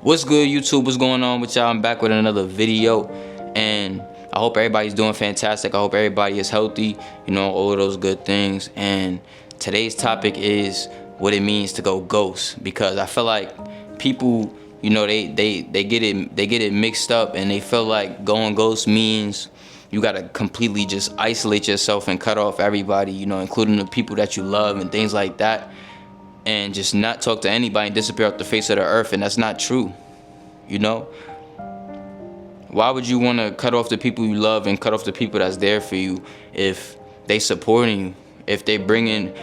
What's good, YouTube? What's going on with y'all? I'm back with another video, and I hope everybody's doing fantastic. I hope everybody is healthy, all of those good things. And today's topic is what it means to go ghost, because I feel like people, they get it mixed up, and they feel like going ghost means you gotta completely just isolate yourself and cut off everybody, including the people that you love and things like that, and just not talk to anybody and disappear off the face of the earth. And that's not true. Why would you want to cut off the people you love and cut off the people that's there for you if they supporting you, if they bringing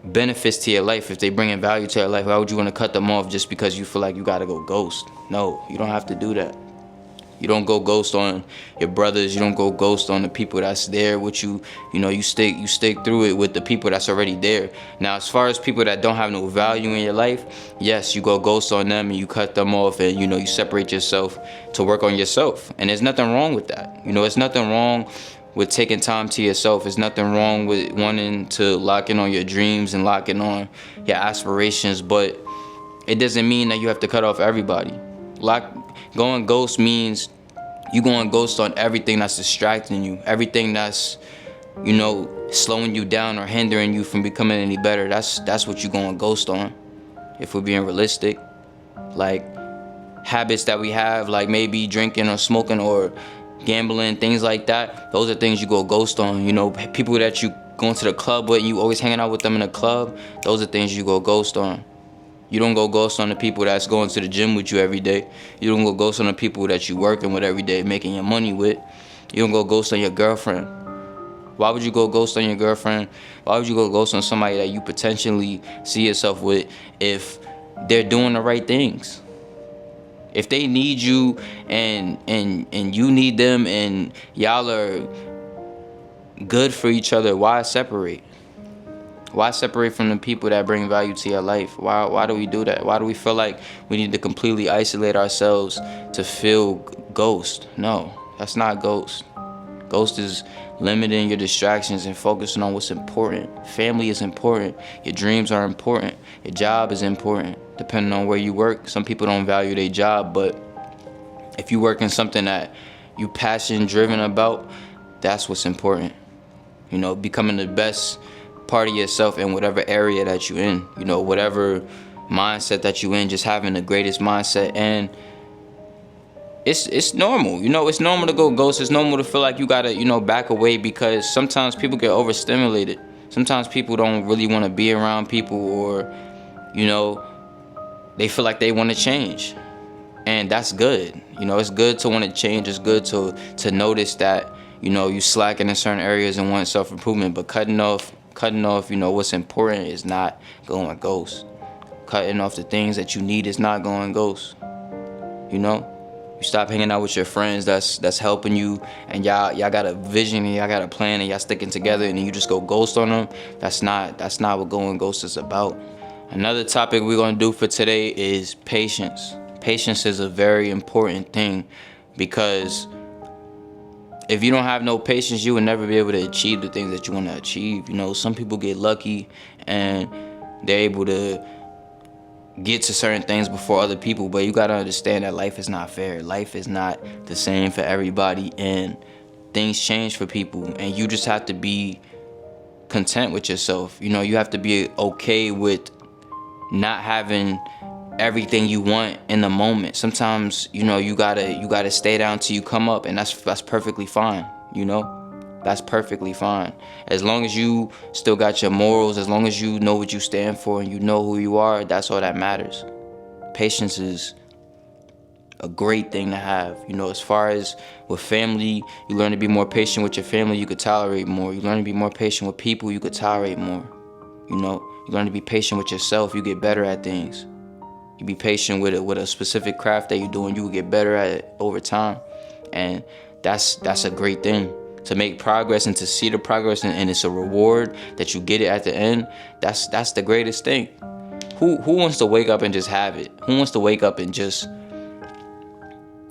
benefits to your life, if they bringing value to your life? Why would you want to cut them off just because you feel like you gotta go ghost? No, you don't have to do that. You don't go ghost on your brothers. You don't go ghost on the people that's there with you. You stick through it with the people that's already there. Now, as far as people that don't have no value in your life, yes, you go ghost on them and you cut them off, and you separate yourself to work on yourself. And there's nothing wrong with that. There's nothing wrong with taking time to yourself. There's nothing wrong with wanting to lock in on your dreams and lock in on your aspirations, but it doesn't mean that you have to cut off everybody. Going ghost means you going ghost on everything that's distracting you, everything that's, slowing you down or hindering you from becoming any better. That's what you going ghost on, if we're being realistic. Like habits that we have, like maybe drinking or smoking or gambling, things like that, those are things you go ghost on. People that you going to the club with and you always hanging out with them in the club, those are things you go ghost on. You don't go ghost on the people that's going to the gym with you every day. You don't go ghost on the people that you working with every day, making your money with. You don't go ghost on your girlfriend. Why would you go ghost on your girlfriend? Why would you go ghost on somebody that you potentially see yourself with if they're doing the right things? If they need you and you need them and y'all are good for each other, why separate? Why separate from the people that bring value to your life? Why do we do that? Why do we feel like we need to completely isolate ourselves to feel ghost? No, that's not ghost. Ghost is limiting your distractions and focusing on what's important. Family is important. Your dreams are important. Your job is important. Depending on where you work, some people don't value their job, but if you work in something that you passion driven about, that's what's important. Becoming the best part of yourself in whatever area that you're in, whatever mindset that you're in, just having the greatest mindset. And it's normal, it's normal to go ghost. It's normal to feel like you gotta, back away, because sometimes people get overstimulated. Sometimes people don't really want to be around people, or, they feel like they want to change. And that's good. It's good to want to change. It's good to notice that, you slacking in certain areas and want self-improvement, but cutting off, what's important is not going ghost. Cutting off the things that you need is not going ghost. You stop hanging out with your friends that's helping you, and y'all got a vision and y'all got a plan and y'all sticking together, and then you just go ghost on them. That's not what going ghost is about. Another topic we're gonna do for today is patience. Patience is a very important thing, because if you don't have no patience, you will never be able to achieve the things that you want to achieve. Some people get lucky and they're able to get to certain things before other people, but you got to understand that life is not fair. Life is not the same for everybody, and things change for people, and you just have to be content with yourself. You have to be okay with not having everything you want in the moment. Sometimes, you gotta stay down till you come up, and that's perfectly fine. That's perfectly fine. As long as you still got your morals, as long as you know what you stand for and you know who you are, that's all that matters. Patience is a great thing to have. As far as with family, you learn to be more patient with your family, you could tolerate more. You learn to be more patient with people, you could tolerate more. You learn to be patient with yourself, you get better at things. You be patient with a specific craft that you're doing, you will get better at it over time. And that's a great thing. To make progress and to see the progress, and it's a reward that you get it at the end, that's the greatest thing. Who wants to wake up and just have it? Who wants to wake up and just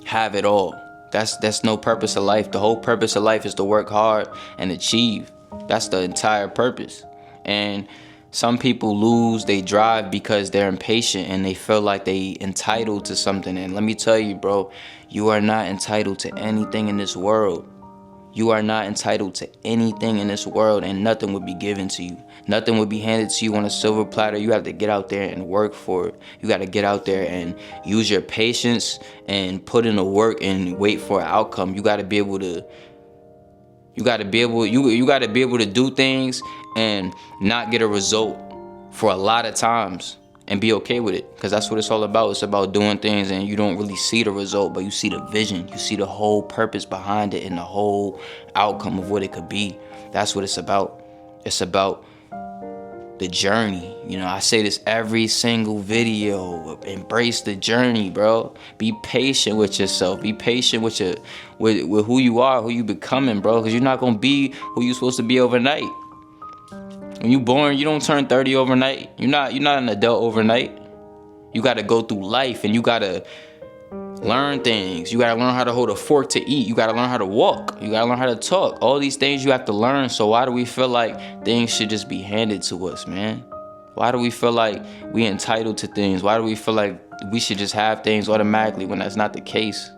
have it all? That's no purpose of life. The whole purpose of life is to work hard and achieve. That's the entire purpose. And Some people lose they drive because they're impatient and they feel like they entitled to something. And let me tell you, bro, you are not entitled to anything in this world. You are not entitled to anything in this world, and nothing would be given to you. Nothing would be handed to you on a silver platter. You have to get out there and work for it. You got to get out there and use your patience and put in the work and wait for an outcome. You got to be able to you got to be able to do things and not get a result for a lot of times and be okay with it, because that's what it's all about. It's about doing things and you don't really see the result, but you see the vision, you see the whole purpose behind it and the whole outcome of what it could be. That's what it's about. It's about the journey. You know, I say this every single video. Embrace the journey, bro. Be patient with yourself. Be patient with who you are, who you becoming, bro, because you're not gonna be who you're supposed to be overnight. When you born, you don't turn 30 overnight. You're not an adult overnight. You gotta go through life and you gotta learn things. You gotta learn how to hold a fork to eat. You gotta learn how to walk. You gotta learn how to talk. All these things you have to learn. So why do we feel like things should just be handed to us, man? Why do we feel like we entitled to things? Why do we feel like we should just have things automatically when that's not the case?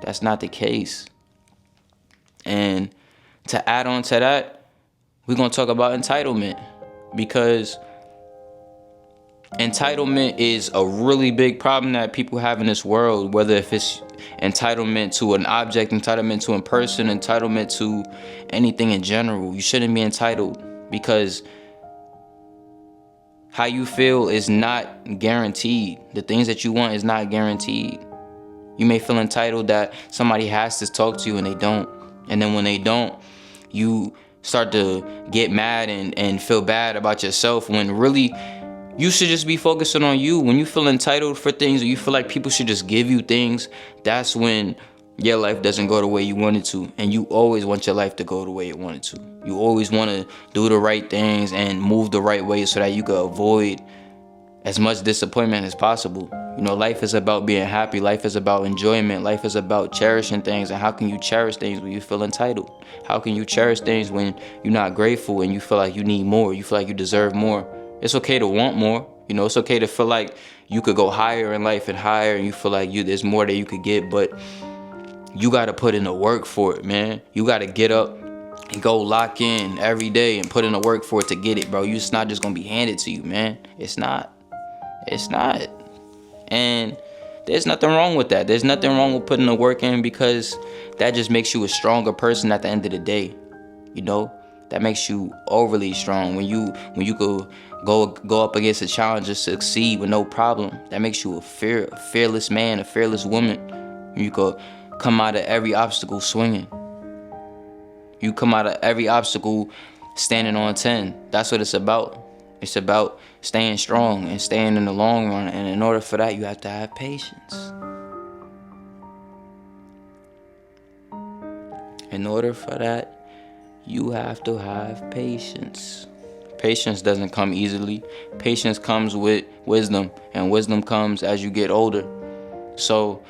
That's not the case. And to add on to that, we're going to talk about entitlement, because entitlement is a really big problem that people have in this world, whether if it's entitlement to an object, entitlement to a person, entitlement to anything in general. You shouldn't be entitled, because how you feel is not guaranteed. The things that you want is not guaranteed. You may feel entitled that somebody has to talk to you and they don't. And then when they don't, you start to get mad and feel bad about yourself, when really you should just be focusing on you. When you feel entitled for things, or you feel like people should just give you things, that's when your life doesn't go the way you want it to. And you always want your life to go the way you want it to. You always want to do the right things and move the right way so that you can avoid as much disappointment as possible. You know, life is about being happy. Life is about enjoyment. Life is about cherishing things. And how can you cherish things when you feel entitled? How can you cherish things when you're not grateful and you feel like you need more? You feel like you deserve more. It's okay to want more. You know, it's okay to feel like you could go higher in life and higher, and you feel like there's more that you could get, but you got to put in the work for it, man. You got to get up and go lock in every day and put in the work for it to get it, bro. It's not just going to be handed to you, man. It's not. It's not. And there's nothing wrong with that. There's nothing wrong with putting the work in, because that just makes you a stronger person at the end of the day. You know, that makes you overly strong. When you could go up against a challenge and succeed with no problem, that makes you a fearless man, a fearless woman. You could come out of every obstacle swinging. You come out of every obstacle standing on 10. That's what it's about. It's about staying strong and staying in the long run. And in order for that, you have to have patience. In order for that, you have to have patience. Patience doesn't come easily. Patience comes with wisdom, and wisdom comes as you get older. So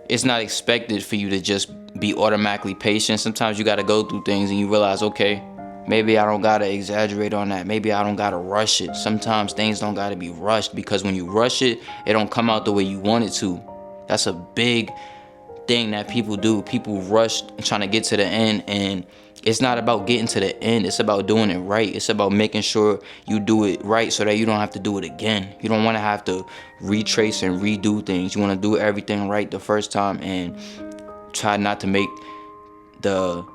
it's not expected for you to just be automatically patient. Sometimes you got to go through things and you realize, okay, maybe I don't got to exaggerate on that. Maybe I don't got to rush it. Sometimes things don't got to be rushed, because when you rush it, it don't come out the way you want it to. That's a big thing that people do. People rush trying to get to the end, and it's not about getting to the end. It's about doing it right. It's about making sure you do it right so that you don't have to do it again. You don't want to have to retrace and redo things. You want to do everything right the first time and try not to make the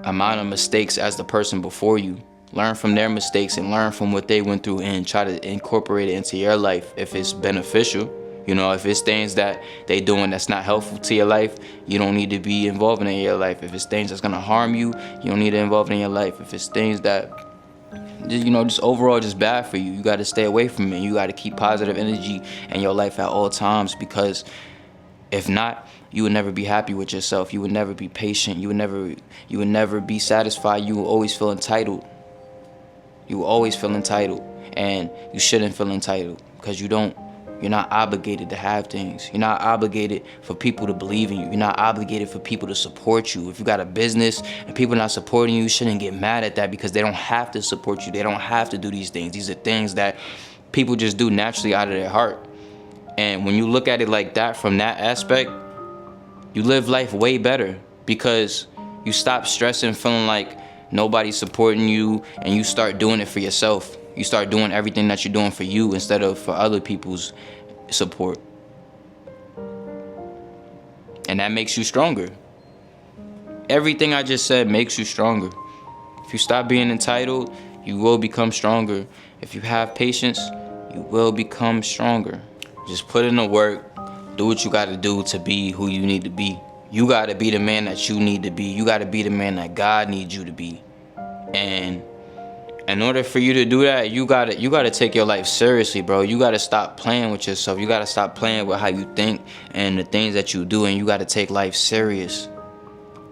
amount of mistakes as the person before you. Learn from their mistakes and learn from what they went through and try to incorporate it into your life if it's beneficial. You know, if it's things that they doing that's not helpful to your life, you don't need to be involved in your life. If it's things that's gonna harm you, you don't need to involve in your life. If it's things that, you know, just overall just bad for you, you gotta stay away from it. You gotta keep positive energy in your life at all times, because if not, you would never be happy with yourself. You would never be patient. You would never be satisfied. You will always feel entitled. You will always feel entitled, and you shouldn't feel entitled, because you don't You're not obligated to have things. You're not obligated for people to believe in you. You're not obligated for people to support you. If you got a business and people not supporting you, you shouldn't get mad at that, because they don't have to support you. They don't have to do these things. These are things that people just do naturally out of their heart. And when you look at it like that, from that aspect, you live life way better, because you stop stressing, feeling like nobody's supporting you, and you start doing it for yourself. You start doing everything that you're doing for you instead of for other people's support. And that makes you stronger. Everything I just said makes you stronger. If you stop being entitled, you will become stronger. If you have patience, you will become stronger. Just put in the work. Do what you gotta do to be who you need to be. You gotta be the man that you need to be. You gotta be the man that God needs you to be. And in order for you to do that, you gotta take your life seriously, bro. You gotta stop playing with yourself. You gotta stop playing with how you think and the things that you do, and you gotta take life serious.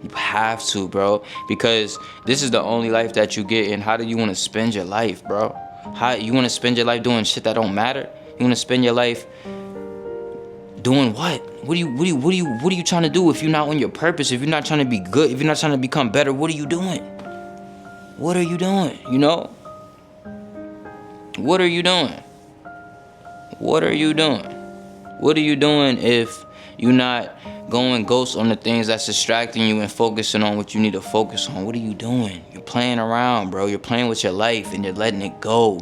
You have to, bro, because this is the only life that you get. And how do you want to spend your life, bro? How you want to spend your life doing shit that don't matter? You want to spend your life doing what? What are you trying to do if you're not on your purpose? If you're not trying to be good, if you're not trying to become better, what are you doing? What are you doing? You know? What are you doing? What are you doing? What are you doing if you're not going ghost on the things that's distracting you and focusing on what you need to focus on? What are you doing? You're playing around, bro. You're playing with your life and you're letting it go.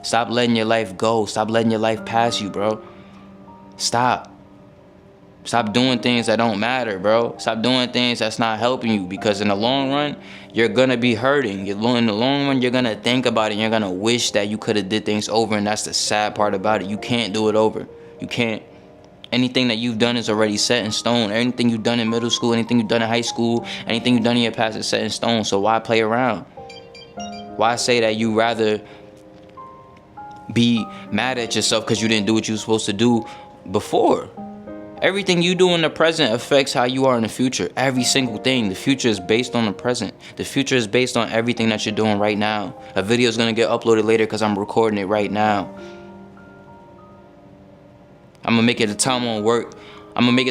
Stop letting your life go. Stop letting your life pass you, bro. Stop doing things that don't matter, bro. Stop doing things that's not helping you, because in the long run, you're gonna be hurting. In the long run, you're gonna think about it and you're gonna wish that you could have did things over, and that's the sad part about it. You can't do it over. You can't. Anything that you've done is already set in stone. Anything you've done in middle school, anything you've done in high school, anything you've done in your past is set in stone. So why play around? Why say that you rather be mad at yourself because you didn't do what you were supposed to do before? Everything you do in the present affects how you are in the future. Every single thing. The future is based on the present. The future is based on everything that you're doing right now. A video is going to get uploaded later because I'm recording it right now. I'm going to make it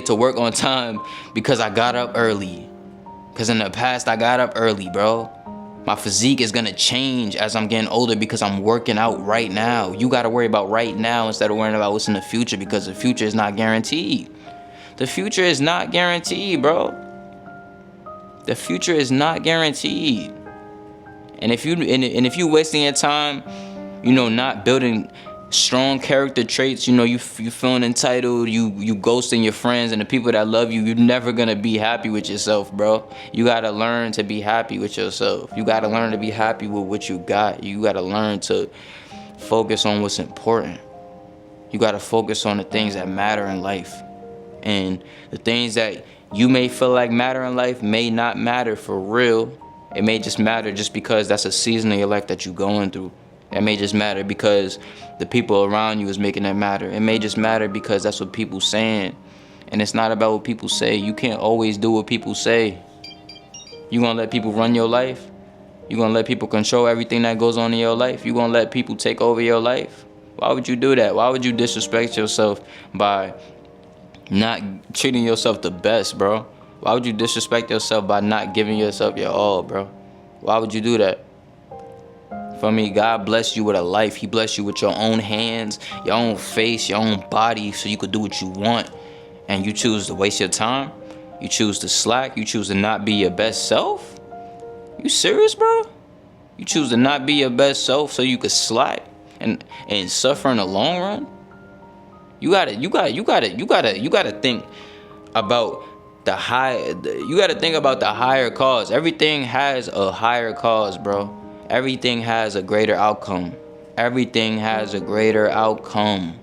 to work on time because I got up early. Because in the past, I got up early, bro. My physique is going to change as I'm getting older because I'm working out right now. You got to worry about right now instead of worrying about what's in the future, because the future is not guaranteed. The future is not guaranteed, bro. The future is not guaranteed. And if you wasting your time, not building strong character traits, you feeling entitled, you ghosting your friends and the people that love you, you're never gonna be happy with yourself, bro. You gotta learn to be happy with yourself. You gotta learn to be happy with what you got. You gotta learn to focus on what's important. You gotta focus on the things that matter in life. And the things that you may feel like matter in life may not matter for real. It may just matter just because that's a season of your life that you're going through. It may just matter because the people around you is making that matter. It may just matter because that's what people saying. And it's not about what people say. You can't always do what people say. You gonna let people run your life? You gonna let people control everything that goes on in your life? You gonna let people take over your life? Why would you do that? Why would you disrespect yourself by not treating yourself the best, bro? Why would you disrespect yourself by not giving yourself your all, bro? Why would you do that? For me, God blessed you with a life. He blessed you with your own hands, your own face, your own body, so you could do what you want. And you choose to waste your time. You choose to slack. You choose to not be your best self. You serious, bro? You choose to not be your best self so you could slack and suffer in the long run? You gotta think about you gotta think about the higher cause. Everything has a higher cause, bro. Everything has a greater outcome. Everything has a greater outcome.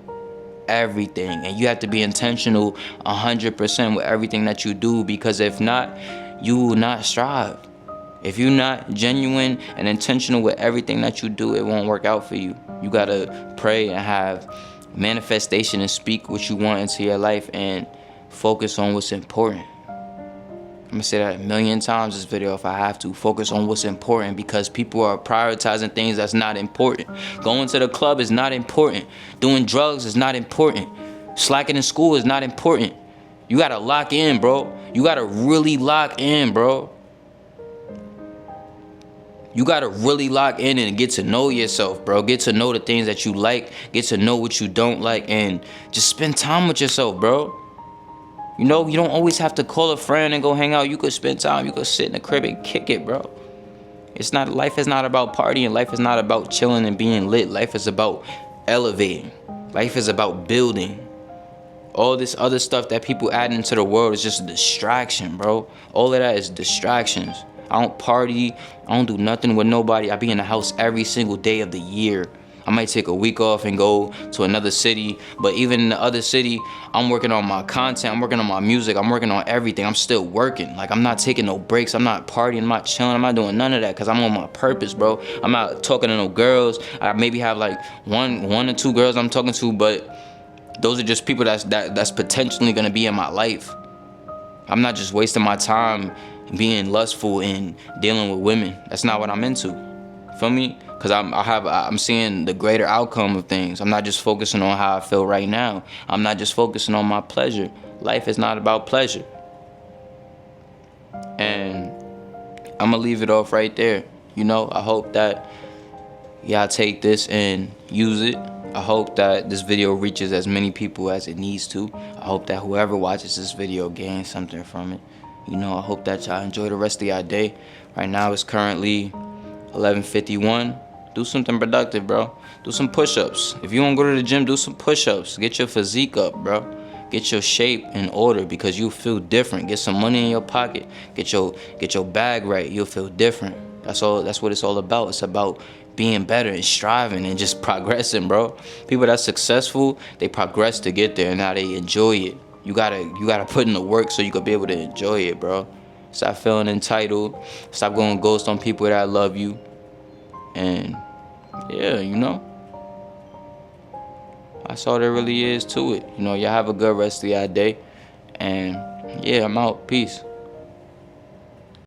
Everything. And you have to be intentional 100% with everything that you do, because if not, you will not strive. If you're not genuine and intentional with everything that you do, it won't work out for you. You gotta pray and have manifestation and speak what you want into your life and focus on what's important. I'm gonna say that a million times this video if I have to. Focus on what's important, because people are prioritizing things that's not important. Going to the club is not important. Doing drugs is not important. Slacking in school is not important. You gotta lock in, bro. You gotta really lock in, bro. You gotta really lock in and get to know yourself, bro. Get to know the things that you like. Get to know what you don't like, and just spend time with yourself, bro. You know, you don't always have to call a friend and go hang out. You could spend time. You could sit in the crib and kick it, bro. Life is not about partying. Life is not about chilling and being lit. Life is about elevating. Life is about building. All this other stuff that people add into the world is just a distraction, bro. All of that is distractions. I don't party. I don't do nothing with nobody. I be in the house every single day of the year. I might take a week off and go to another city. But even in the other city, I'm working on my content. I'm working on my music. I'm working on everything. I'm still working. Like, I'm not taking no breaks. I'm not partying. I'm not chilling. I'm not doing none of that because I'm on my purpose, bro. I'm not talking to no girls. I maybe have like one or two girls I'm talking to, but those are just people that's potentially gonna be in my life. I'm not just wasting my time being lustful and dealing with women. That's not what I'm into. Feel me? Cause I'm seeing the greater outcome of things. I'm not just focusing on how I feel right now. I'm not just focusing on my pleasure. Life is not about pleasure. And I'm gonna leave it off right there. You know, I hope that y'all take this and use it. I hope that this video reaches as many people as it needs to. I hope that whoever watches this video gains something from it. You know, I hope that y'all enjoy the rest of y'all day. Right now it's currently 11:51. Do something productive, bro. Do some push-ups. If you want to go to the gym, do some push-ups. Get your physique up, bro. Get your shape in order, because you'll feel different. Get some money in your pocket. Get your bag right. You'll feel different. That's all. That's what it's all about. It's about being better and striving and just progressing, bro. People that's successful, they progress to get there, and now they enjoy it. You gotta put in the work so you can be able to enjoy it, bro. Stop feeling entitled. Stop going ghost on people that love you. And yeah, you know, that's all there really is to it. You know, y'all have a good rest of y'all day. And yeah, I'm out. Peace.